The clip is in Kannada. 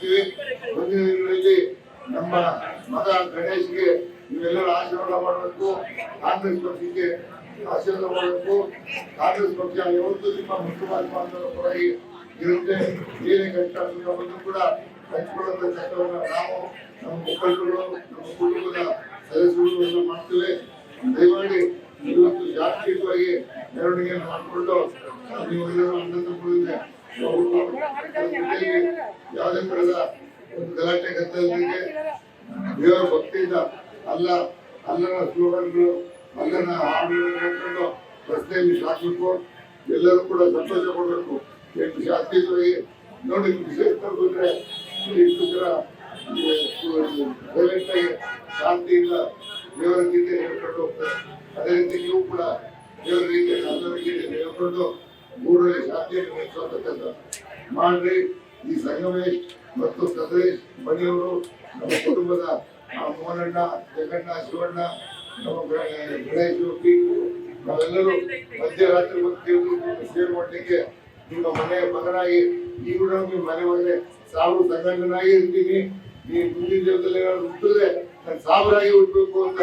ಆಗ್ತೀವಿ. ಮುಂದಿನ ದಿನಗಳಲ್ಲಿ ನಮ್ಮ ಮಗ ಗಣೇಶ್ಗೆ ನೀವೆಲ್ಲರೂ ಆಶೀರ್ವಾದ ಮಾಡಬೇಕು. ಕಾಂಗ್ರೆಸ್ ಪಕ್ಷಕ್ಕೆ ಆಶೀರ್ವಾದ ಮಾಡಬೇಕು. ಕಾಂಗ್ರೆಸ್ ಪಕ್ಷ ಯಾವತ್ತೂ ನಿಮ್ಮ ಮುಖ್ಯವಾದ ಪರವಾಗಿ ಇರುತ್ತೆ. ಏನೇ ಕಷ್ಟ ಬಂದು ಕೂಡ ಹಂಚಿಕೊಳ್ಳುವಂತ ಕಷ್ಟವನ್ನು ನಾವು ನಮ್ಮ ಮುಖಂಡರು ನಮ್ಮ ಕುಟುಂಬದ ಸದಸ್ಯರು ಮಾಡ್ತೇವೆ. ದಯಮಾಡಿ ಇವತ್ತು ಜಾಗತಿಕವಾಗಿ ಮೆರವಣಿಗೆಯನ್ನು ಮಾಡಿಕೊಂಡು ನೀವು ಅಣ್ಣತಮ್ಮಗಳಿಗೆ ಯಾವುದೇ ತರಹದ ಒಂದು ಗಲಾಟೆ ಗದ್ದಲಕ್ಕೆ ದೇವರ ಭಕ್ತಿಯಿಂದ ಅಲ್ಲನ ಸ್ಲೋಗನ್ಗಳು ಅಲ್ಲನ ಹಾಡುಗಳನ್ನು ಹೇಳ್ಕೊಂಡು ರಸ್ತೆಯಲ್ಲಿ ಸಾಕಬೇಕು. ಎಲ್ಲರೂ ಕೂಡ ಸಂತೋಷ ಪಡಬೇಕು. ಶಾಂತಿಯುತವಾಗಿ ನೋಡಿ ವಿಶೇಷ ಬಂದ್ರೆ ಇಷ್ಟು ಜನ ಸೈಲೆಂಟ್ ಆಗಿ ಶಾಂತಿಯಿಂದ ದೇವರ ಗೀತೆ ಹೇಳ್ಕೊಂಡು ಹೋಗ್ತಾರೆ. ಅದೇ ರೀತಿ ನೀವು ಕೂಡ ದೇವರ ಗೀತೆ ಎಲ್ಲರ ಗೀತೆ ಹೇಳ್ಕೊಂಡು ಊರಲ್ಲಿ ಶಾಂತಿಯನ್ನು ನೆಲೆಸುವಂತ ಮಾಡ್ರಿ. ಈ ಸಂಗಮೇಶ್ ಮತ್ತು ಸದರೇಶ್ ಮಣಿಯವರು ನಮ್ಮ ಕುಟುಂಬದ ಮೋಹನಣ್ಣ, ಜಗಣ್ಣ, ಶಿವಣ್ಣ, ನಮ್ಮ ಗಣೇಶ್, ಪೀಕು ನಾವೆಲ್ಲರೂ ಮಧ್ಯರಾತ್ರಿ ಸೇರ್ ಮಾಡಲಿಕ್ಕೆ ನಿಮ್ಮ ಮನೆಯ ಮಗನಾಗಿ ಈಗಲೂ ನಿಮ್ಮ ಮನೆ ಒಳ್ಳೆ ಸಾವಿರ ಸಂಗಣ್ಣನಾಗಿ ಇರ್ತೀನಿ. ಈ ಮುಂದಿನ ಜೀವನದಲ್ಲಿ ಏನಾದ್ರು ಹುಟ್ಟಿದ್ರೆ ನಾನು ಸಾವಿರಾಗಿ ಹುಟ್ಟಬೇಕು ಅಂತ